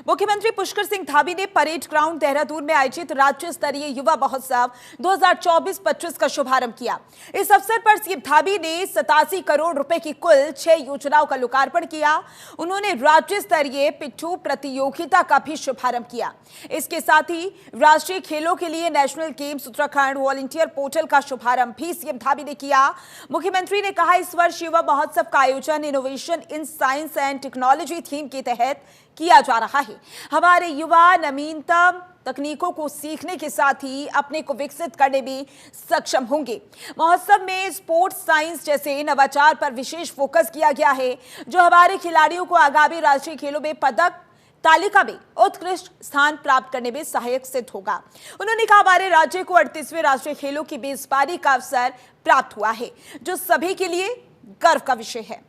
मुख्यमंत्री पुष्कर सिंह धामी ने parade ground Dehradun में आयोजित राज्य स्तरीय युवा महोत्सव 2024-25 का शुभारंभ किया। इस अवसर पर सीएम धामी ने 87 करोड़ रुपए की कुल 6 योजनाओं का लोकार्पण किया। उन्होंने राज्य स्तरीय पिट्ठू प्रतियोगिता का भी शुभारंभ किया। इसके साथ ही राष्ट्रीय खेलों के लिए national games Uttarakhand volunteer portal का शुभारंभ भी सीएम धामी ने किया। मुख्यमंत्री ने कहा, इस वर्ष युवा महोत्सव का आयोजन innovation in science and technology theme के तहत किया जा रहा है। हमारे युवा नवीनतम तकनीकों को सीखने के साथ ही अपने को विकसित करने में सक्षम होंगे। महोत्सव में स्पोर्ट्स साइंस जैसे नवाचार पर विशेष फोकस किया गया है, जो हमारे खिलाड़ियों को आगामी राष्ट्रीय खेलों में पदक तालिका में उत्कृष्ट स्थान प्राप्त करने में सहायक सिद्ध होगा। उन्होंने कहा, हमारे राज्य को 38वें राष्ट्रीय खेलों की मेजबानी का अवसर प्राप्त हुआ है, जो सभी के लिए गर्व का विषय है।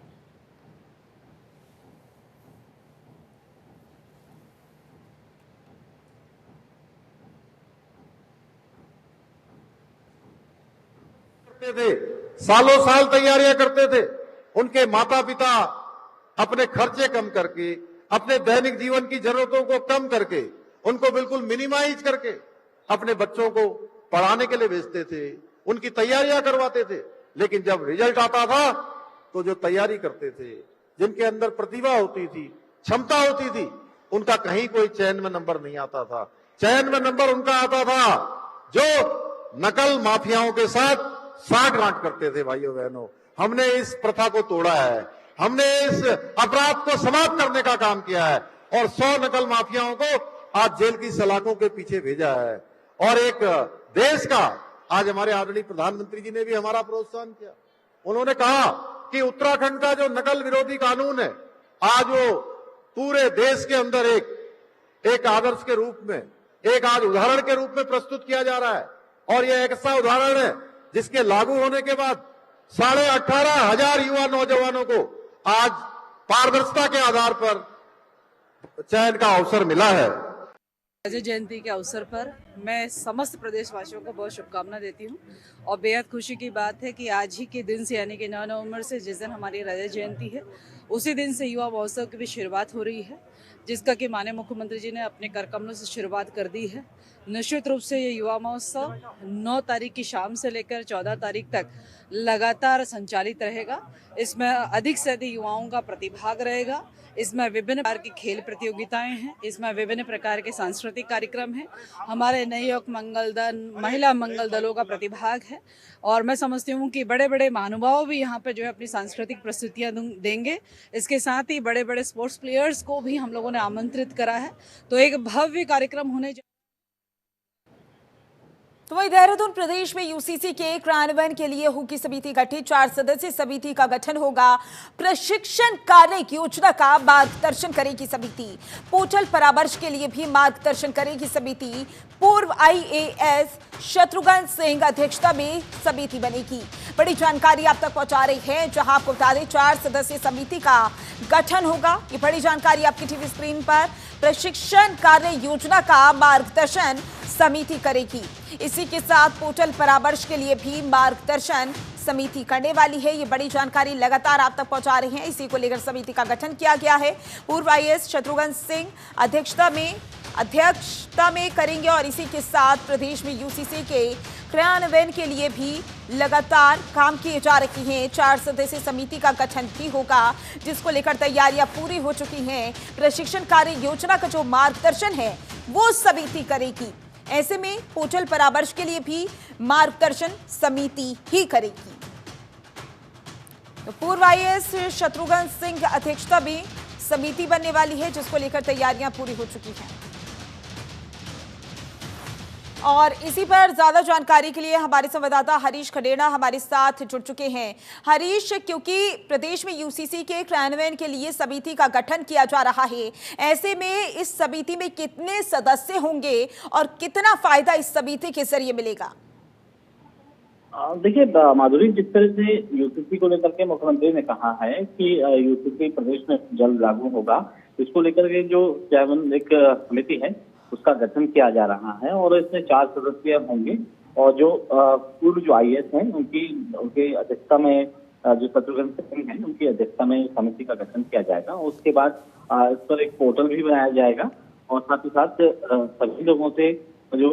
थे, सालों साल तैयारियां करते थे। उनके माता पिता अपने खर्चे कम करके, अपने दैनिक जीवन की जरूरतों को कम करके, उनको बिल्कुल मिनिमाइज करके अपने बच्चों को पढ़ाने के लिए भेजते थे, उनकी तैयारियां करवाते थे। लेकिन जब रिजल्ट आता था तो जो तैयारी करते थे, जिनके अंदर प्रतिभा होती थी, क्षमता होती थी, उनका कहीं कोई चयन में नंबर नहीं आता था। चयन में नंबर उनका आता था जो नकल माफियाओं के साथ साठ-गांठ करते थे। भाइयों बहनों, हमने इस प्रथा को तोड़ा है, हमने इस अपराध को समाप्त करने का काम किया है और 100 नकल माफियाओं को आज जेल की सलाखों के पीछे भेजा है। और एक देश का, आज हमारे आदरणीय प्रधानमंत्री जी ने भी हमारा प्रोत्साहन किया। उन्होंने कहा कि उत्तराखंड का जो नकल विरोधी कानून है, आज वो पूरे देश के अंदर एक आदर्श के रूप में, एक आज उदाहरण के रूप में प्रस्तुत किया जा रहा है। और यह एक ऐसा उदाहरण है जिसके लागू होने के बाद 18,500 युवा नौजवानों को आज पारदर्शिता के आधार पर चयन का अवसर मिला है। रजत जयंती के अवसर पर मैं समस्त प्रदेशवासियों को बहुत शुभकामना देती हूँ और बेहद खुशी की बात है कि आज ही के दिन से, यानी कि 9 नवंबर से, जिस दिन हमारी रजत जयंती है, उसी दिन से युवा महोत्सव की भी शुरुआत हो रही है, जिसका कि माननीय मुख्यमंत्री जी ने अपने कर कमलों से शुरुआत कर दी है। निश्चित रूप से ये युवा महोत्सव 9 तारीख की शाम से लेकर 14 तारीख तक लगातार संचालित रहेगा। इसमें अधिक से अधिक युवाओं का प्रतिभाग रहेगा। इसमें विभिन्न प्रकार की खेल प्रतियोगिताएं हैं, इसमें विभिन्न प्रकार के सांस्कृतिक कार्यक्रम हैं, हमारे नए युवक मंगल दल, महिला मंगल दलों का प्रतिभाग है और मैं समझती हूँ कि बड़े बड़े महानुभाव भी यहाँ पे जो है अपनी सांस्कृतिक प्रस्तुतियाँ देंगे। इसके साथ ही बड़े बड़े स्पोर्ट्स प्लेयर्स को भी हम लोगों ने आमंत्रित करा है, तो एक भव्य कार्यक्रम होने तो वही देहरादून प्रदेश में यूसीसी के क्रियान्वयन के लिए होगी समिति गठित। 4 सदस्यीय समिति का गठन होगा। प्रशिक्षण कार्य योजना का मार्गदर्शन करेगी समिति। पोर्टल परामर्श के लिए भी मार्गदर्शन करेगी समिति। पूर्व आईएएस शत्रुघ्न सिंह अध्यक्षता में समिति बनेगी। बड़ी जानकारी आप तक पहुंचा रही है, जहां आपको बता दें 4 सदस्यीय समिति का गठन होगा। ये बड़ी जानकारी आपकी टीवी स्क्रीन पर। प्रशिक्षण कार्य योजना का मार्गदर्शन समिति करेगी। इसी के साथ पोर्टल परामर्श के लिए भी मार्गदर्शन समिति करने वाली है। ये बड़ी जानकारी लगातार आप तक पहुंचा रहे हैं। इसी को लेकर समिति का गठन किया गया है। पूर्व आईएएस शत्रुघ्न सिंह अध्यक्षता में करेंगे और इसी के साथ प्रदेश में यूसीसी के क्रियान्वयन के लिए भी लगातार काम किए जा रहे हैं। 4 सदस्यीय समिति का गठन भी होगा, जिसको लेकर तैयारियां पूरी हो चुकी हैं। प्रशिक्षण कार्य योजना का जो मार्गदर्शन है वो समिति करेगी। ऐसे में पोर्टल परामर्श के लिए भी मार्गदर्शन समिति ही करेगी। तो पूर्व आईएएस शत्रुघ्न सिंह अध्यक्षता में समिति बनने वाली है, जिसको लेकर तैयारियां पूरी हो चुकी हैं। और इसी पर ज्यादा जानकारी के लिए हमारे संवाददाता हरीश खडेड़ा हमारे साथ जुड़ चुके हैं। हरीश, क्योंकि प्रदेश में यूसीसी के क्रियान्वयन के लिए समिति का गठन किया जा रहा है, ऐसे में इस समिति में कितने सदस्य होंगे और कितना फायदा इस समिति के जरिए मिलेगा? देखिए माधुरी, जिस तरह से यूसीसी को लेकर के मुख्यमंत्री ने कहा है कि यूसीसी प्रदेश में जल्द लागू होगा, इसको लेकर के जो एक समिति है उसका गठन किया जा रहा है और इसमें 4 सदस्य होंगे और जो पूर्व जो आईएएस हैं उनकी अध्यक्षता में जो शत्रुघ्न सिंह हैं उनकी अध्यक्षता में समिति का गठन किया जाएगा। उसके बाद इस पर एक पोर्टल भी बनाया जाएगा और साथ ही साथ सभी लोगों से जो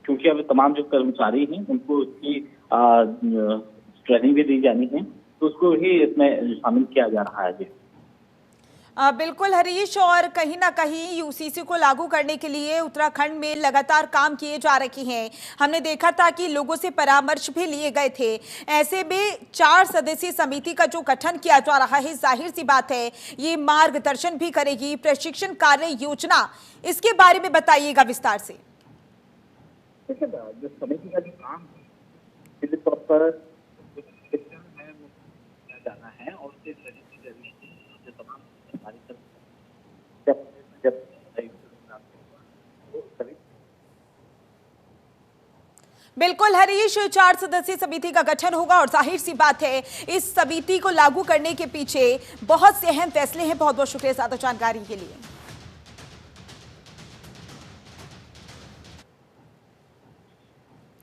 क्योंकि अब तमाम जो कर्मचारी हैं उनको इसकी ट्रेनिंग भी दी जानी है, तो उसको ही इसमें शामिल किया जा रहा है जी। बिल्कुल हरीश, और कहीं ना कहीं यूसीसी को लागू करने के लिए उत्तराखंड में लगातार काम किए जा रहे हैं। हमने देखा था कि लोगों से परामर्श भी लिए गए थे। ऐसे में 4 सदस्यीय समिति का जो गठन किया जा रहा है, जाहिर सी बात है ये मार्गदर्शन भी करेगी। प्रशिक्षण कार्य योजना, इसके बारे में बताइएगा विस्तार से। देखिए, जो समिति का जो काम है तौर पर किया जाना है और उसके जरिए जो तमाम बिल्कुल हरीश, 4 सदस्यीय समिति का गठन होगा और जाहिर सी बात है इस समिति को लागू करने के पीछे बहुत से अहम फैसले हैं। बहुत बहुत शुक्रिया ज्यादा जानकारी के लिए।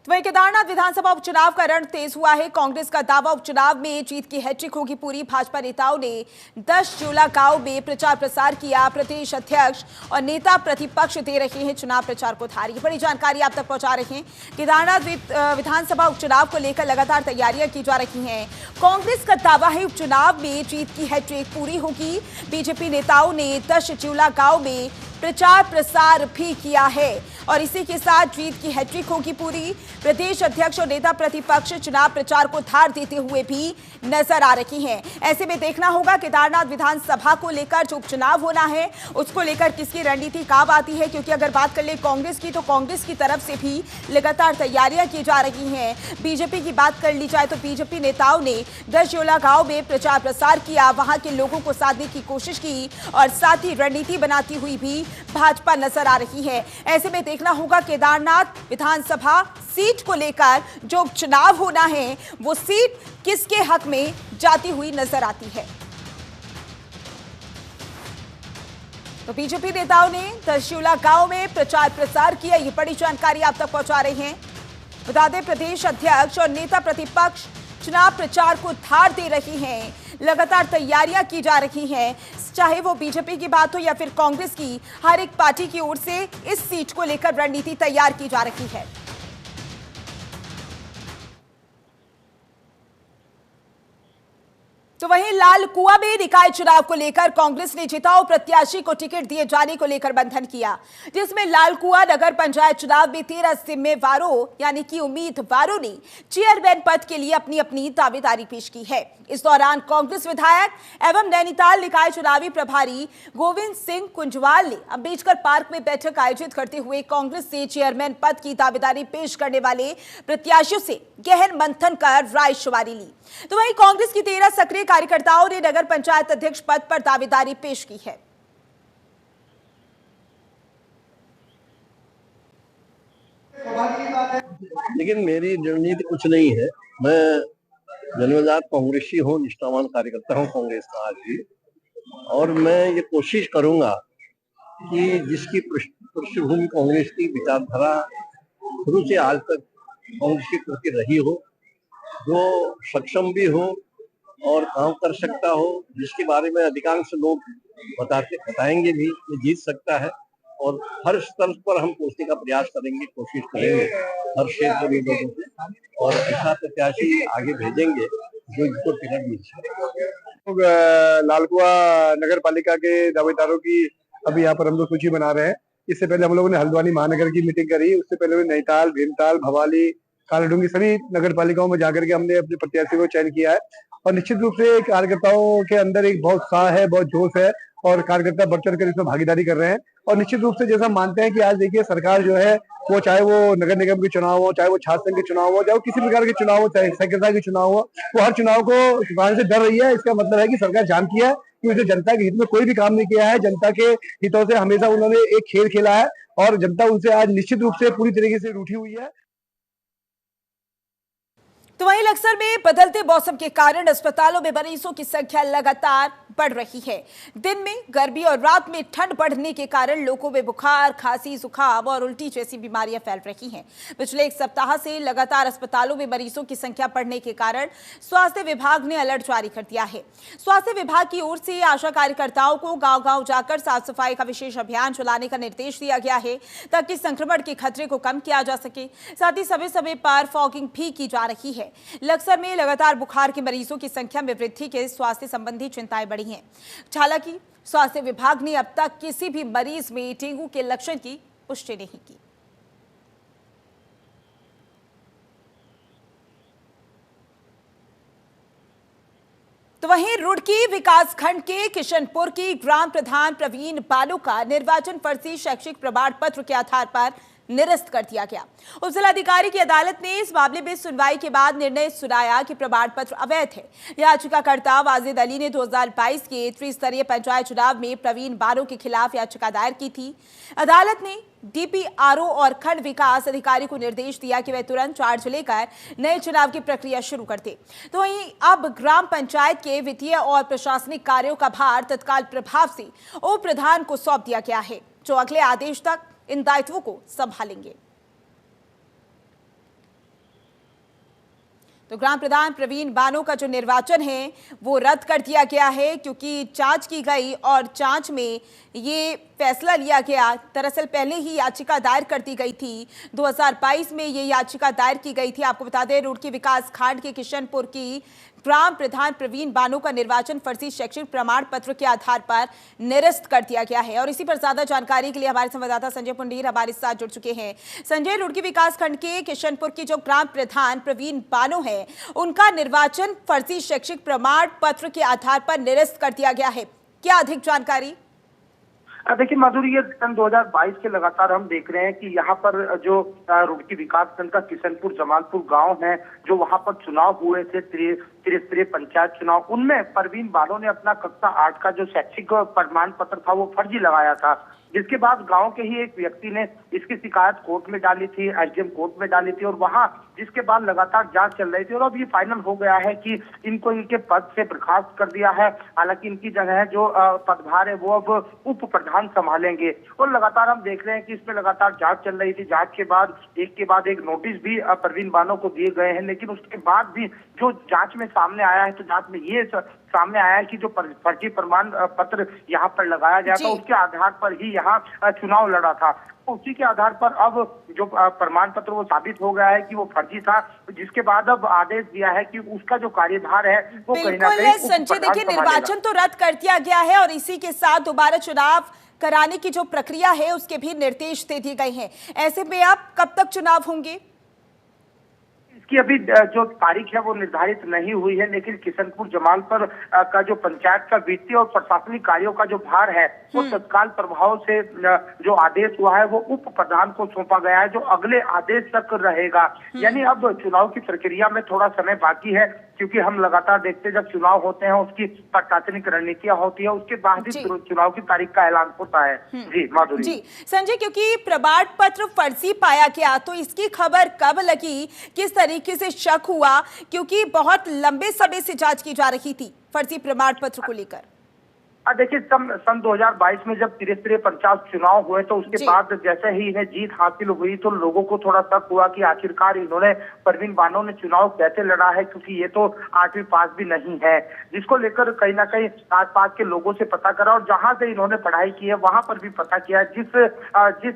वहीं केदारनाथ विधानसभा उपचुनाव का रण तेज हुआ है। कांग्रेस का दावा, उपचुनाव में जीत की हैट्रिक होगी पूरी। भाजपा नेताओं ने 10 जोला गांव में प्रचार प्रसार किया। प्रदेश अध्यक्ष और नेता प्रतिपक्ष दे रहे हैं चुनाव प्रचार को धार। बड़ी जानकारी आप तक पहुंचा रहे हैं। केदारनाथ विधानसभा उपचुनाव को लेकर लगातार तैयारियां की जा रही हैं। कांग्रेस का दावा है उपचुनाव में जीत की हैट्रिक पूरी होगी। बीजेपी नेताओं ने 10 जोला गांव में प्रचार प्रसार भी किया है और इसी के साथ जीत की हैट्रिक होगी पूरी। प्रदेश अध्यक्ष और नेता प्रतिपक्ष चुनाव प्रचार को धार देते हुए भी नजर आ रही हैं। ऐसे में देखना होगा केदारनाथ विधानसभा को लेकर जो उपचुनाव होना है उसको लेकर किसकी रणनीति काम आती है, क्योंकि अगर बात कर ले कांग्रेस की तो कांग्रेस की तरफ से भी लगातार तैयारियां की जा रही हैं। बीजेपी की बात कर ली जाए तो बीजेपी नेताओं ने 10 जोला गांव में प्रचार प्रसार किया, वहां के लोगों को साधने की कोशिश की और साथ ही रणनीति बनाती हुई भी भाजपा नजर आ रही है। ऐसे में देखना होगा केदारनाथ विधानसभा सीट को लेकर जो चुनाव होना है वो सीट किसके हक में जाती हुई नजर आती है। तो बीजेपी नेताओं ने 10 जोला गांव में प्रचार प्रसार किया, ये बड़ी जानकारी आप तक पहुंचा रहे हैं। बता दें प्रदेश अध्यक्ष और नेता प्रतिपक्ष चुनाव प्रचार को धार दे रही हैं। लगातार तैयारियां की जा रही हैं, चाहे वो बीजेपी की बात हो या फिर कांग्रेस की। हर एक पार्टी की ओर से इस सीट को लेकर रणनीति तैयार की जा रही है। तो वहीं लाल कुआं में निकाय चुनाव को लेकर कांग्रेस ने जिताऊ प्रत्याशी को टिकट दिए जाने को लेकर मंथन किया, जिसमें लाल कुआं नगर पंचायत चुनाव में 13 जिम्मेवारों यानी कि उम्मीदवारों ने चेयरमैन पद के लिए अपनी अपनी दावेदारी पेश की है। इस दौरान कांग्रेस विधायक एवं नैनीताल निकाय चुनावी प्रभारी गोविंद सिंह कुंजवाल ने अंबेडकर पार्क में बैठक आयोजित करते हुए कांग्रेस से चेयरमैन पद की दावेदारी पेश करने वाले प्रत्याशियों से गहन मंथन कर राय शुमारी ली। तो वहीं कांग्रेस की 13 सक्रिय कार्यकर्ताओं ने नगर पंचायत अध्यक्ष पद पर दावेदारी पेश की है। लेकिन मेरी रणनीति कुछ नहीं है। मैं जन्मजात कांग्रेसी हूँ, निष्ठावान कार्यकर्ता हूँ कांग्रेस का आज भी, और मैं ये कोशिश करूंगा कि जिसकी पृष्ठभूमि कांग्रेस की विचारधारा शुरू से आज तक कांग्रेस के प्रति रही हो, जो सक्षम भी हो और काम कर सकता हो, जिसके बारे में अधिकांश लोग बताएंगे भी कि जीत सकता है, और हर स्तर पर हम पहुंचने का प्रयास करेंगे, कोशिश करेंगे हर क्षेत्र में लोगों से, और ऐसा प्रत्याशी आगे भेजेंगे जो इनको टिकट मिल सके। लाल कुआं नगर पालिका के दावेदारों की अभी यहाँ पर हम लोग सूची बना रहे हैं। इससे पहले हम लोगों ने हल्द्वानी महानगर की मीटिंग करी, उससे पहले नैनीताल, भीमताल, भवाली, कालाडूंगी सभी नगर पालिकाओं में जाकर के हमने अपने प्रत्याशी को चयन किया है। और निश्चित रूप से कार्यकर्ताओं के अंदर एक बहुत उत्साह है, बहुत जोश है और कार्यकर्ता बढ़ चढ़ कर इसमें भागीदारी कर रहे हैं। और निश्चित रूप से जैसा मानते हैं कि आज देखिए सरकार जो है वो चाहे वो नगर निगम के चुनाव हो, चाहे वो छात्र संघ के चुनाव हो, चाहे वो किसी प्रकार के चुनाव हो, चाहे सेक्रेटरी के चुनाव हो, वो हर चुनाव को चुकाने से डर रही है। इसका मतलब है कि सरकार जानती है कि उसे जनता के हित में कोई भी काम नहीं किया है। जनता के हितों से हमेशा उन्होंने एक खेल खेला है और जनता उनसे आज निश्चित रूप से पूरी तरीके से रूठी हुई है। तो वहीं लक्सर में बदलते मौसम के कारण अस्पतालों में मरीजों की संख्या लगातार बढ़ रही है। दिन में गर्मी और रात में ठंड बढ़ने के कारण लोगों में बुखार, खांसी, जुकाम और उल्टी जैसी बीमारियां फैल रही हैं। पिछले एक सप्ताह से लगातार अस्पतालों में मरीजों की संख्या बढ़ने के कारण स्वास्थ्य विभाग ने अलर्ट जारी कर दिया है। स्वास्थ्य विभाग की ओर से आशा कार्यकर्ताओं को गांव-गांव जाकर साफ सफाई का विशेष अभियान चलाने का निर्देश दिया गया है ताकि संक्रमण के खतरे को कम किया जा सके। साथ ही समय समय पर फॉगिंग भी की जा रही है। लक्सर में लगातार बुखार के मरीजों की संख्या में वृद्धि के स्वास्थ्य संबंधी चिंताएं बढ़ी हैं। हालांकि स्वास्थ्य विभाग ने अब तक किसी भी मरीज में डेंगू के लक्षण की पुष्टि नहीं की। तो वहीं रुड़की विकासखंड के किशनपुर की ग्राम प्रधान प्रवीण बालू का निर्वाचन फर्जी शैक्षिक प्रमाण पत्र के आधार पर निरस्त कर दिया गया। उप जिलाधिकारी की अदालत ने इस मामले में सुनवाई के बाद निर्णय सुनाया कि प्रमाण पत्र अवैध है। याचिकाकर्ता वाजिद अली ने 2022 के त्रिस्तरीय पंचायत चुनाव में प्रवीण बालू के खिलाफ याचिका दायर की थी। अदालत ने डीपीआरओ और खंड विकास अधिकारी को निर्देश दिया कि वे तुरंत चार्ज लेकर नए चुनाव की प्रक्रिया शुरू कर दे। तो वहीं अब ग्राम पंचायत के वित्तीय और प्रशासनिक कार्यों का भार तत्काल प्रभाव से उप प्रधान को सौंप दिया गया है, जो अगले आदेश तक इन दायित्वों को संभालेंगे। तो ग्राम प्रधान प्रवीण बानो का जो निर्वाचन है वो रद्द कर दिया गया है, क्योंकि जांच की गई और जांच में ये फैसला लिया गया। दरअसल पहले ही याचिका दायर कर दी गई थी। 2022 में ये याचिका दायर की गई थी। आपको बता दें, रुड़की विकास खंड के किशनपुर की ग्राम प्रधान प्रवीण बानो का निर्वाचन फर्जी शैक्षिक प्रमाण पत्र के आधार पर निरस्त कर दिया गया है। और इसी पर ज्यादा जानकारी के लिए हमारे संवाददाता संजय पुंडीर हमारे साथ जुड़ चुके हैं। संजय, रुड़की विकास खंड के किशनपुर की जो ग्राम प्रधान प्रवीण बानो है, उनका निर्वाचन फर्जी शैक्षिक प्रमाण पत्र के आधार पर निरस्त कर दिया गया है, क्या अधिक जानकारी? देखिए माधुरी, ये सन 2022 के लगातार हम देख रहे हैं कि यहाँ पर जो रुड़की विकासखंड का किशनपुर जमालपुर गांव है, जो वहां पर चुनाव हुए थे त्रिस्तरीय पंचायत चुनाव, उनमें प्रवीण बानो ने अपना कक्षा 8 का जो शैक्षिक प्रमाण पत्र था वो फर्जी लगाया था। जिसके बाद गांव के ही एक व्यक्ति ने इसकी शिकायत कोर्ट में डाली थी, एसडीएम कोर्ट में डाली थी, और वहां जिसके बाद लगातार जांच चल रही थी और अब ये फाइनल हो गया है कि इनको इनके पद से बर्खास्त कर दिया है। हालांकि इनकी जगह जो पदभार है वो अब उप प्रधान संभालेंगे। और लगातार हम देख रहे हैं कि इसमें लगातार जांच चल रही थी। जांच के बाद एक नोटिस भी प्रवीण बानो को दिए गए हैं, लेकिन उसके बाद भी जो जांच में सामने आया है, तो जांच में ये सामने आया है कि जो फर्जी प्रमाण पत्र यहाँ पर लगाया गया था, उसके आधार पर ही यहाँ चुनाव लड़ा था। उसी के आधार पर अब जो प्रमाण पत्र वो साबित हो गया है कि वो फर्जी था, जिसके बाद अब आदेश दिया है कि उसका जो कार्यभार है वो कहीं ना कहीं संजय, देखिए निर्वाचन तो रद्द कर दिया गया है और इसी के साथ दोबारा चुनाव कराने की जो प्रक्रिया है उसके भी निर्देश दे दिए गए हैं। ऐसे में अब कब तक चुनाव होंगे? इसकी अभी जो तारीख है वो निर्धारित नहीं हुई है, लेकिन किशनपुर जमालपुर का जो पंचायत का वित्तीय और प्रशासनिक कार्यों का जो भार है वो तत्काल प्रभाव से जो आदेश हुआ है वो उप प्रधान को सौंपा गया है, जो अगले आदेश तक रहेगा। यानी अब चुनाव की प्रक्रिया में थोड़ा समय बाकी है, क्योंकि हम लगातार देखते हैं जब चुनाव होते हैं उसकी प्रशासनिक रणनीतियां होती है, उसके बाद ही चुनाव की तारीख का ऐलान होता है। जी माधुरी। जी संजय, क्योंकि प्रमाण पत्र फर्जी पाया गया तो इसकी खबर कब लगी, किस तरीके से शक हुआ, क्योंकि बहुत लंबे समय से जांच की जा रही थी फर्जी प्रमाण पत्र को लेकर? देखिए सन 2022 में जब त्रिस्तरीय पंचायत चुनाव हुए तो उसके बाद जैसे ही इन्हें जीत हासिल हुई तो लोगों को थोड़ा शक हुआ कि आखिरकार इन्होंने प्रवीण बानो ने चुनाव कैसे लड़ा है, क्योंकि ये तो 8वीं पास भी नहीं है। जिसको लेकर कहीं ना कहीं आसपास के लोगों से पता करा और जहां से इन्होंने पढ़ाई की है वहां पर भी पता किया। जिस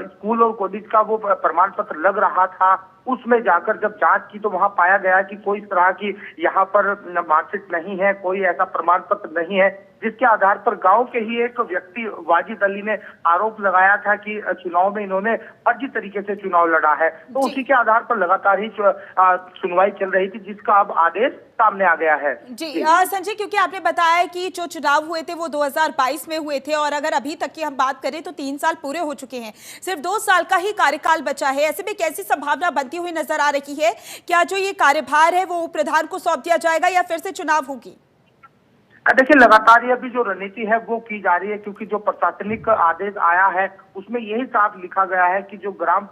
स्कूल और कॉलेज का वो प्रमाण पत्र लग रहा था उसमें जाकर जब जांच की तो वहां पाया गया कि कोई तरह की यहाँ पर मार्कशीट नहीं है, कोई ऐसा प्रमाण पत्र नहीं है, जिसके आधार पर गांव के ही एक व्यक्ति वाजिद अली ने आरोप लगाया था कि चुनाव में इन्होंने फर्जी तरीके से चुनाव लड़ा है। तो उसी के आधार पर लगातार ही सुनवाई चल रही थी, जिसका अब आदेश सामने आ गया है। जी संजय, क्योंकि आपने बताया कि जो चुनाव हुए थे वो 2022 में हुए थे और अगर अभी तक की हम बात करें तो 3 साल पूरे हो चुके हैं, सिर्फ 2 साल का ही कार्यकाल बचा है। ऐसे में कैसी संभावना बनती हुई नजर आ रही है? क्या जो ये कार्यभार है वो उप प्रधान को सौंप दिया जाएगा या फिर से चुनाव होगी? देखिए लगातार ये अभी जो रणनीति है वो की जा रही है, क्योंकि जो प्रशासनिक आदेश आया है उसमें यही साफ लिखा गया है कि जो ग्राम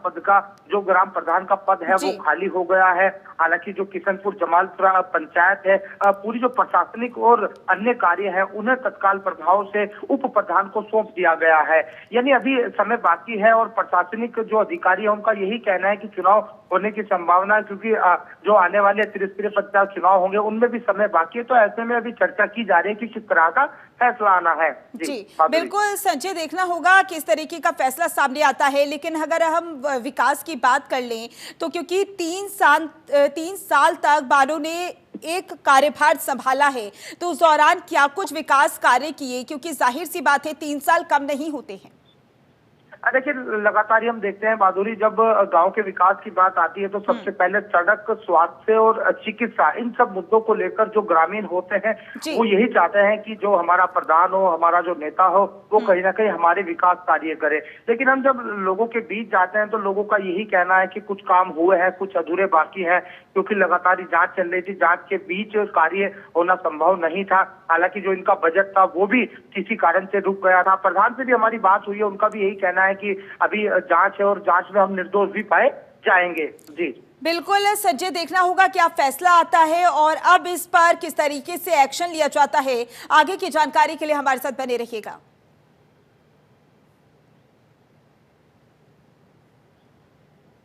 प्रधान का पद है वो खाली हो गया है। हालांकि जो किशनपुर जमालपुर पंचायत है, पूरी जो प्रशासनिक और अन्य कार्य है उन्हें तत्काल प्रभाव से उप प्रधान को सौंप दिया गया है। यानी अभी समय बाकी है और प्रशासनिक जो अधिकारी है उनका यही कहना है कि चुनाव होने की संभावना है, क्योंकि जो आने वाले त्रिस्तरीय पंचायत चुनाव होंगे उनमें भी समय बाकी है। तो ऐसे में अभी चर्चा की जा रही है कि किस तरह का फैसला आना है। जी बिल्कुल संजय, देखना होगा किस तरीके का फैसला सामने आता है। लेकिन अगर हम विकास की बात कर लें तो क्योंकि 3 साल तक बानो ने एक कार्यभार संभाला है, तो उस दौरान क्या कुछ विकास कार्य किए? क्योंकि जाहिर सी बात है 3 साल कम नहीं होते हैं। देखिए लगातार हम देखते हैं माधुरी, जब गांव के विकास की बात आती है तो सबसे पहले सड़क, स्वास्थ्य और चिकित्सा, इन सब मुद्दों को लेकर जो ग्रामीण होते हैं वो यही चाहते हैं कि जो हमारा प्रधान हो, हमारा जो नेता हो, वो कहीं ना कहीं हमारे विकास कार्य करे। लेकिन हम जब लोगों के बीच जाते हैं तो लोगों का यही कहना है कि कुछ काम हुए हैं, कुछ अधूरे बाकी है, क्योंकि लगातार जांच चल रही थी, जांच के बीच कार्य होना संभव नहीं था। हालांकि जो इनका बजट था वो भी किसी कारण से रुक गया था। प्रधान से भी हमारी बात हुई है, उनका भी यही कहना है कि अभी जांच है और जांच में हम निर्दोष भी पाए जाएंगे। जी बिल्कुल संजय, देखना होगा क्या फैसला आता है और अब इस पर किस तरीके से एक्शन लिया जाता है। आगे की जानकारी के लिए हमारे साथ बने रहिएगा।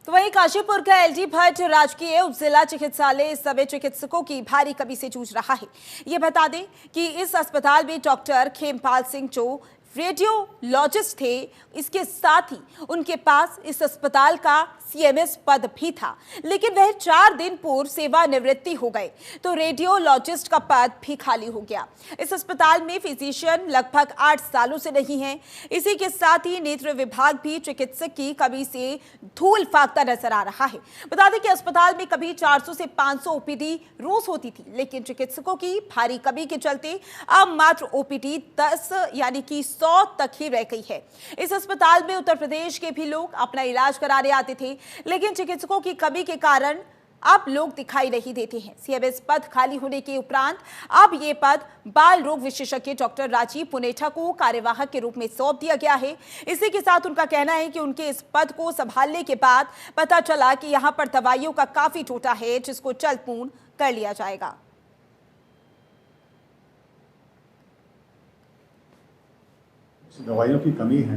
तो वहीं काशीपुर का एलजी भट्ट राजकीय उप जिला चिकित्सालय इस समय चिकित्सकों की भारी कमी से जूझ रहा है। ये बता दें कि इस अस्पताल में डॉक्टर खेमपाल सिंह जो रेडियोलॉजिस्ट थे, इसके साथ ही उनके पास इस अस्पताल का सीएमएस पद भी था, लेकिन वह 4 दिन पूर्व सेवानिवृत्ति हो गए तो रेडियोलॉजिस्ट का पद भी खाली हो गया। इस अस्पताल में फिजिशियन लगभग 8 सालों से नहीं है। इसी के साथ ही नेत्र विभाग भी चिकित्सक की कमी से धूल फाकता नजर आ रहा है। बता दें कि अस्पताल में कभी 400 से 500 ओपीडी रोज होती थी, लेकिन चिकित्सकों की भारी कमी के चलते अब मात्र ओपीडी 10 यानी कि 100 तक ही रह गई है। इस अस्पताल में उत्तर प्रदेश के भी लोग अपना इलाज कराने आते थे, लेकिन चिकित्सकों की कमी के कारण अब लोग दिखाई नहीं देते हैं। सीएमएस पद खाली होने के उपरांत अब ये पद बाल रोग विशेषज्ञ डॉक्टर राजीव पुनेठा को कार्यवाहक के रूप में सौंप दिया गया है। इसी के साथ उनका कहना है कि उनके इस पद को संभालने के बाद पता चला कि यहां पर दवाइयों का काफी टोटा है, जिसको जल्द पूर्ण कर लिया जाएगा। दवाइयों की कमी है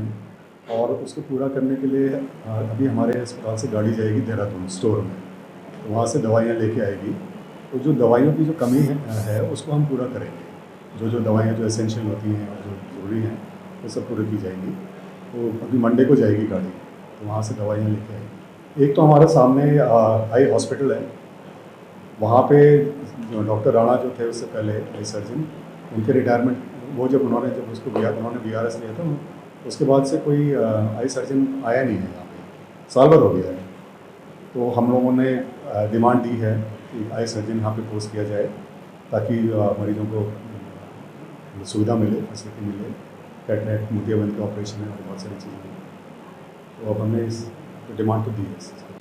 और उसको पूरा करने के लिए अभी हमारे अस्पताल से गाड़ी जाएगी देहरादून स्टोर में, तो वहाँ से दवाइयाँ लेके आएगी। तो जो दवाइयों की जो कमी है उसको हम पूरा करेंगे। जो दवाइयाँ जो एसेंशियल होती हैं और जो ज़रूरी हैं वो सब पूरी की जाएंगी। तो अभी मंडे को जाएगी गाड़ी, तो वहाँ से दवाइयाँ लेके आएगी। एक तो हमारे सामने आई हॉस्पिटल है, वहाँ पे डॉक्टर राणा जो थे उससे पहले आई सर्जन, उनके रिटायरमेंट उन्होंने उन्होंने बीआरएस लिया था, उसके बाद से कोई आई सर्जन आया नहीं है यहाँ पे, साल भर हो गया है। तो हम लोगों ने डिमांड दी है कि आई सर्जन यहाँ पे पोस्ट किया जाए ताकि मरीजों को सुविधा मिले, फैसिलिटी मिले। कैटरेक्ट, मोतियाबिंद के ऑपरेशन है और बहुत सारी चीज़ें हैं, तो अब हमने इस डिमांड तो दी है।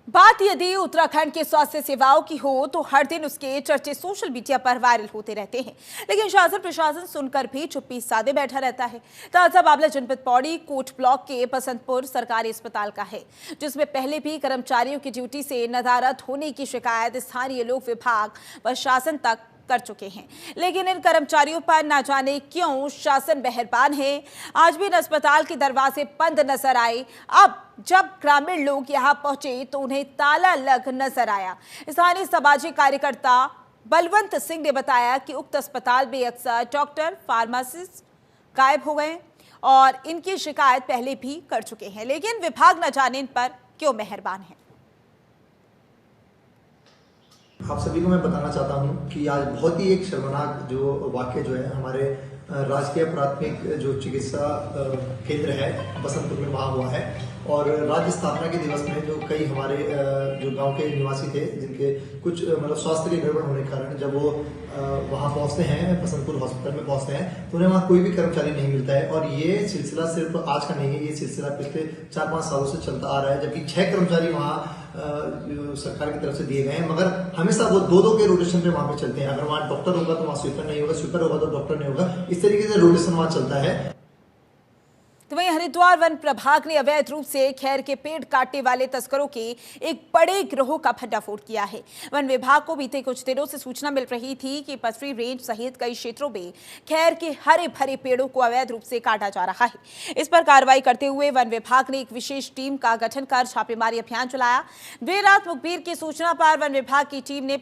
बात यदि उत्तराखंड के स्वास्थ्य सेवाओं की हो तो हर दिन उसके चर्चे सोशल मीडिया पर वायरल होते रहते हैं, लेकिन शासन प्रशासन सुनकर भी चुप्पी साधे बैठा रहता है। ताजा मामला जनपद पौड़ी कोट ब्लॉक के बसंतपुर सरकारी अस्पताल का है, जिसमें पहले भी कर्मचारियों की ड्यूटी से नदारद होने की शिकायत स्थानीय लोक विभाग व शासन तक कर चुके हैं, लेकिन इन कर्मचारियों पर ना जाने क्यों शासन मेहरबान है। आज भी इन अस्पताल के दरवाजे बंद नजर आए। अब जब ग्रामीण लोग यहां पहुंचे तो उन्हें ताला लग नजर आया। स्थानीय सामाजिक कार्यकर्ता बलवंत सिंह ने बताया कि उक्त अस्पताल में अक्सर डॉक्टर, फार्मासिस्ट गायब हो गए और इनकी शिकायत पहले भी कर चुके हैं, लेकिन विभाग न जाने इन पर क्यों मेहरबान है। आप सभी को मैं बताना चाहता हूं कि आज बहुत ही एक शर्मनाक जो वाक्य जो है हमारे राजकीय प्राथमिक जो चिकित्सा केंद्र है बसंतपुर में वहाँ हुआ है। और राज्य स्थापना के दिवस में जो कई हमारे जो गांव के निवासी थे जिनके कुछ मतलब स्वास्थ्य के गड़बड़ होने के कारण जब वो वहां पहुंचते हैं, बसंतपुर हॉस्पिटल में पहुंचते हैं, तो उन्हें वहां कोई भी कर्मचारी नहीं मिलता है। और ये सिलसिला सिर्फ आज का नहीं है, ये सिलसिला पिछले 4-5 सालों से चलता आ रहा है, जबकि 6 कर्मचारी वहां सरकार की तरफ से दिए गए हैं, मगर हमेशा वो 2-2 के रोटेशन पे वहां पे चलते हैं। अगर वहां डॉक्टर होगा तो वहां स्वीपर नहीं होगा, स्वीपर होगा तो डॉक्टर नहीं होगा, इस तरीके से रोटेशन वहां चलता है। तो वहीं हरिद्वार वन प्रभाग ने अवैध रूप से खैर के पेड़ काटने वाले तस्करों के एक बड़े गिरोह का भंडाफोड़ किया है। वन विभाग को बीते कुछ दिनों से सूचना मिल रही थी कि पसरी रेंज सहित कई क्षेत्रों में खैर के हरे भरे पेड़ों को अवैध रूप से काटा जा रहा है। इस पर कार्रवाई करते हुए वन विभाग ने एक विशेष टीम का गठन कर छापेमारी अभियान चलाया। देर रात मुखबिर की सूचना पर वन विभाग की टीम ने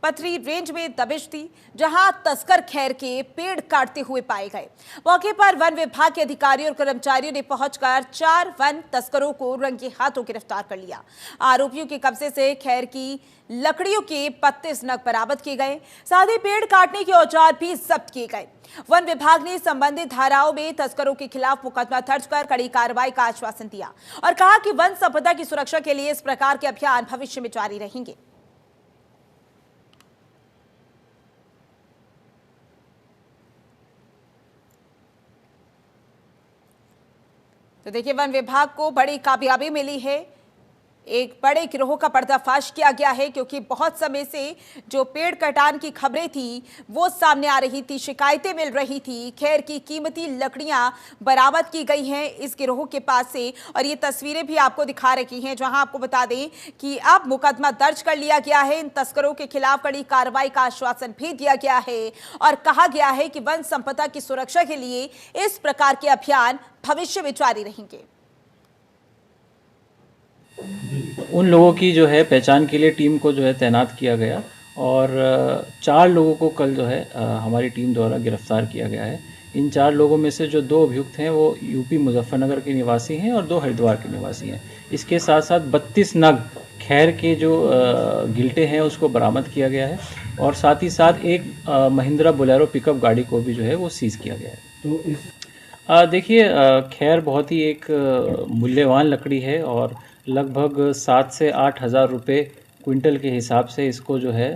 पथरी रेंज में दबिश दी, जहां तस्कर खैर के पेड़ काटते हुए पाए गए। मौके पर वन विभाग के अधिकारियों और कर्मचारियों ने पहुंचकर 4 वन तस्करों को रंगे हाथों गिरफ्तार कर लिया। आरोपियों के कब्जे से खैर की लकड़ियों के 32 नग बरामद किए गए, साथ ही पेड़ काटने के औजार भी जब्त किए गए। वन विभाग ने संबंधित धाराओं में तस्करों के खिलाफ मुकदमा दर्ज कर कड़ी कार्रवाई का आश्वासन दिया और कहा कि वन संपदा की सुरक्षा के लिए इस प्रकार के अभियान भविष्य में जारी रहेंगे। तो देखिए, वन विभाग को बड़ी कामयाबी मिली है। एक बड़े गिरोह का पर्दाफाश किया गया है, क्योंकि बहुत समय से जो पेड़ कटान की खबरें थी वो सामने आ रही थी, शिकायतें मिल रही थी। खैर की कीमती लकड़ियां बरामद की गई हैं इस गिरोह के पास से, और ये तस्वीरें भी आपको दिखा रही हैं, जहां आपको बता दें कि अब मुकदमा दर्ज कर लिया गया है। इन तस्करों के खिलाफ कड़ी कार्रवाई का आश्वासन भी दिया गया है और कहा गया है कि वन संपदा की सुरक्षा के लिए इस प्रकार के अभियान भविष्य में जारी रहेंगे। उन लोगों की जो है पहचान के लिए टीम को जो है तैनात किया गया और 4 लोगों को कल जो है हमारी टीम द्वारा गिरफ्तार किया गया है। इन 4 लोगों में से जो 2 अभियुक्त हैं वो यूपी मुजफ्फरनगर के निवासी हैं और 2 हरिद्वार के निवासी हैं। इसके साथ साथ 32 नग खैर के जो गिल्टे हैं उसको बरामद किया गया है और साथ ही साथ एक महिंद्रा बोलेरो पिकअप गाड़ी को भी जो है वो सीज़ किया गया है। तो इस देखिए, खैर बहुत ही एक मूल्यवान लकड़ी है और लगभग 7 से 8 हज़ार रुपये क्विंटल के हिसाब से इसको जो है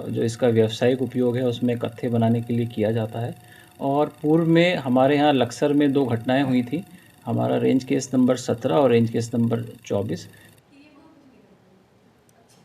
जो इसका व्यावसायिक उपयोग है उसमें कत्थे बनाने के लिए किया जाता है। और पूर्व में हमारे यहाँ लक्सर में 2 घटनाएं हुई थी, हमारा रेंज केस नंबर 17 और रेंज केस नंबर 24।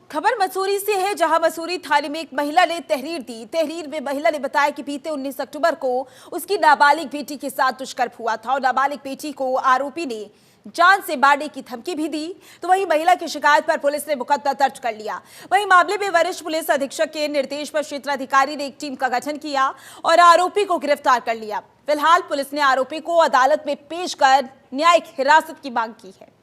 खबर मसूरी से है, जहां मसूरी थाने में एक महिला ने तहरीर दी। तहरीर में महिला ने बताया कि बीते 19 अक्टूबर को उसकी नाबालिग बेटी के साथ दुष्कर्म हुआ था और नाबालिग बेटी को आरोपी ने जान से मारने की धमकी भी दी। तो वहीं महिला की शिकायत पर पुलिस ने मुकदमा दर्ज कर लिया। वहीं मामले में वरिष्ठ पुलिस अधीक्षक के निर्देश पर क्षेत्राधिकारी ने एक टीम का गठन किया और आरोपी को गिरफ्तार कर लिया। फिलहाल पुलिस ने आरोपी को अदालत में पेश कर न्यायिक हिरासत की मांग की है।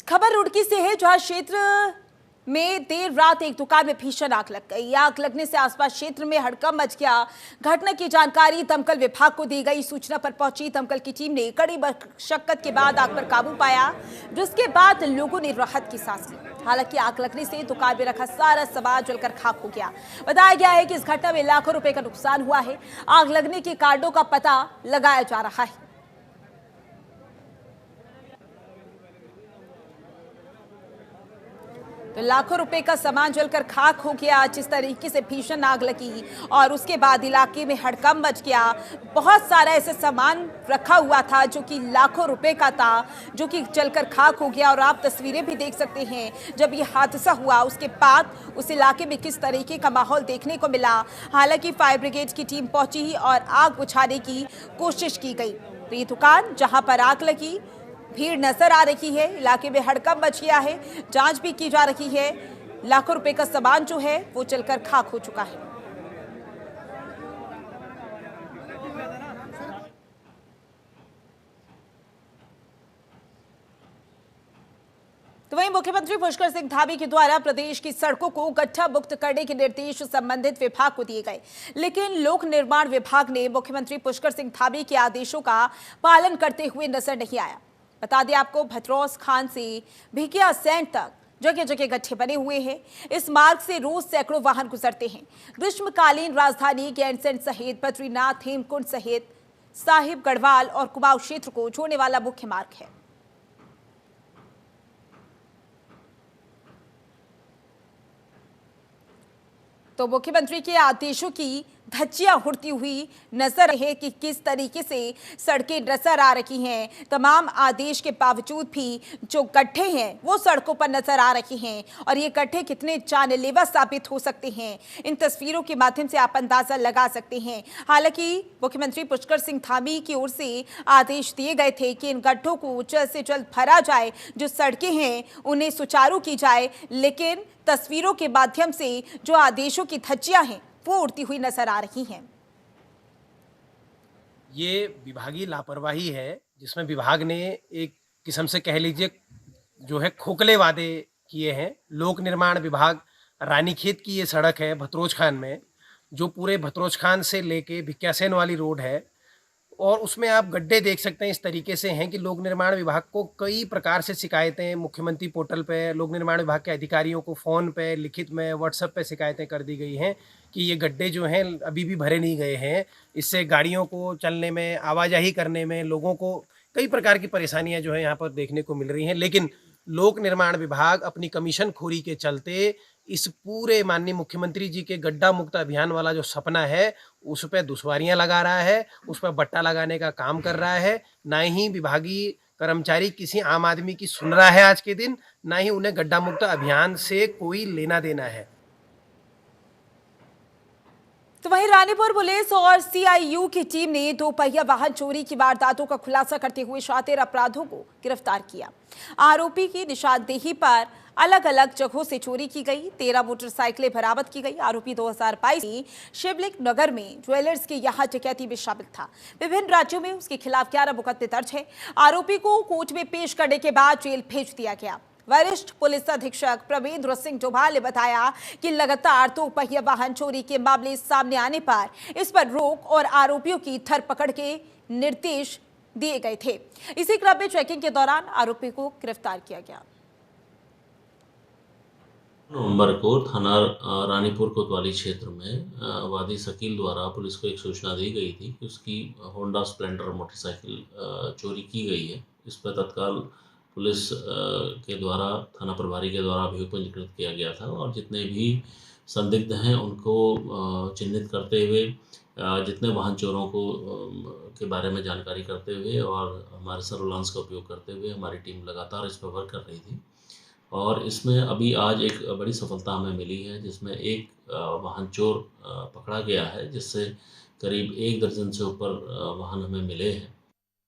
खबर रुड़की से है, जहां क्षेत्र में देर रात एक दुकान में भीषण आग लग गई। आग लगने से आसपास क्षेत्र में हड़कंप मच गया। घटना की जानकारी दमकल विभाग को दी गई। सूचना पर पहुंची दमकल की टीम ने कड़ी मशक्कत के बाद आग पर काबू पाया, जिसके बाद लोगों ने राहत की सांस ली। हालांकि आग लगने से दुकान में रखा सारा सामान जलकर खाक हो गया। बताया गया है कि इस घटना में लाखों रुपए का नुकसान हुआ है। आग लगने के कारणों का पता लगाया जा रहा है। तो लाखों रुपए का सामान जलकर खाक हो गया। जिस तरीके से भीषण आग लगी और उसके बाद इलाके में हड़कंप मच गया। बहुत सारा ऐसे सामान रखा हुआ था जो कि लाखों रुपए का था, जो कि जलकर खाक हो गया। और आप तस्वीरें भी देख सकते हैं, जब ये हादसा हुआ उसके बाद उस इलाके में किस तरीके का माहौल देखने को मिला। हालांकि फायर ब्रिगेड की टीम पहुंची और आग बुझाने की कोशिश की गई। तो ये दुकान जहां पर आग लगी, भीड़ नजर आ रही है, इलाके में हड़कंप मच गया है। जांच भी की जा रही है। लाखों रुपए का सामान जो है वो जलकर खाक हो चुका है। तो वहीं मुख्यमंत्री पुष्कर सिंह धामी के द्वारा प्रदेश की सड़कों को गड्ढा मुक्त करने के निर्देश संबंधित विभाग को दिए गए, लेकिन लोक निर्माण विभाग ने मुख्यमंत्री पुष्कर सिंह धामी के आदेशों का पालन करते हुए नजर नहीं आया। बता दें आपको, भतरौस खान से भिकिया सैंड तक जगह जगह गड्ढे बने हुए हैं। इस मार्ग से रोज सैकड़ों वाहन गुजरते हैं। ग्रीष्मकालीन राजधानी गैरसैंण सहित बद्रीनाथ, हेमकुंड सहित साहिब गढ़वाल और कुमाऊं क्षेत्र को जोड़ने वाला मुख्य मार्ग है। तो मुख्यमंत्री के आदेशों की धज्जियां उड़ती हुई नजर है कि किस तरीके से सड़कें नजर आ रही हैं। तमाम आदेश के बावजूद भी जो गड्ढे हैं वो सड़कों पर नजर आ रहे हैं और ये गड्ढे कितने जानलेवा साबित हो सकते हैं, इन तस्वीरों के माध्यम से आप अंदाजा लगा सकते हैं। हालांकि मुख्यमंत्री पुष्कर सिंह धामी की ओर से आदेश दिए गए थे कि इन गड्ढों को जल्द से जल्द भरा जाए, जो सड़कें हैं उन्हें सुचारू की जाए, लेकिन तस्वीरों के माध्यम से जो आदेशों की धज्जियां हैं वो उड़ती हुई नजर आ रही हैं। ये विभागीय लापरवाही है, जिसमें विभाग ने एक किस्म से कह लीजिए जो है खोखले वादे किए हैं। लोक निर्माण विभाग, रानीखेत की ये सड़क है भतरोज खान में, जो पूरे भतरोज खान से लेके भिक्यासैन वाली रोड है, और उसमें आप गड्ढे देख सकते हैं इस तरीके से हैं कि लोक निर्माण विभाग को कई प्रकार से शिकायतें मुख्यमंत्री पोर्टल पे, लोक निर्माण विभाग के अधिकारियों को फ़ोन पे, लिखित में, व्हाट्सएप पे शिकायतें कर दी गई हैं कि ये गड्ढे जो हैं अभी भी भरे नहीं गए हैं। इससे गाड़ियों को चलने में, आवाजाही करने में, लोगों को कई प्रकार की परेशानियां जो है यहाँ पर देखने को मिल रही हैं। लेकिन लोक निर्माण विभाग अपनी कमीशन खोरी के चलते इस पूरे माननीय मुख्यमंत्री जी के गड्ढा मुक्त अभियान वाला जो सपना है उस पर दुश्वारियां लगा रहा है, उस पर बट्टा लगाने का काम कर रहा है। ना ही विभागीय कर्मचारी किसी आम आदमी की सुन रहा है आज के दिन, ना ही उन्हें गड्ढा मुक्त अभियान से कोई लेना देना है। तो वहीं रानीपुर पुलिस और सीआईयू की टीम ने 2 पहिया वाहन चोरी की वारदातों का खुलासा करते हुए शातिर अपराधों को गिरफ्तार किया। आरोपी की निशानदेही पर अलग अलग जगहों से चोरी की गई 13 मोटरसाइकिलें बरामद की गई। आरोपी 2022 में शिवलिंग नगर में ज्वेलर्स के यहां डकैती में शामिल था। विभिन्न राज्यों में उसके खिलाफ 11 मुकदमे दर्ज है। आरोपी को कोर्ट में पेश करने के बाद जेल भेज दिया गया। वरिष्ठ पुलिस अधीक्षक प्रवींद्र सिंह डोभाल ने बताया कि लगातार 2 पहिया वाहन चोरी के मामले सामने आने पर इस पर रोक और आरोपियों की धरपकड़ के निर्देश दिए गए थे। इसी क्रम में चेकिंग के दौरान आरोपी को गिरफ्तार किया गया। नवंबर को थाना रानीपुर कोतवाली क्षेत्र में वादी शकील द्वारा पुलिस को एक सूचना दी गई थी कि उसकी होंडा स्प्लेंडर मोटरसाइकिल चोरी की गई है। इस पर तत्काल पुलिस के द्वारा, थाना प्रभारी के द्वारा अभियोग पंजीकृत किया गया था और जितने भी संदिग्ध हैं उनको चिन्हित करते हुए, जितने वाहन चोरों को के बारे में जानकारी करते हुए और हमारे सर्विलांस का उपयोग करते हुए हमारी टीम लगातार इस पर वर्क कर रही थी। और इसमें अभी आज एक बड़ी सफलता हमें मिली है, जिसमें एक वाहन चोर पकड़ा गया है, जिससे करीब 1 दर्जन से ऊपर वाहन हमें मिले हैं।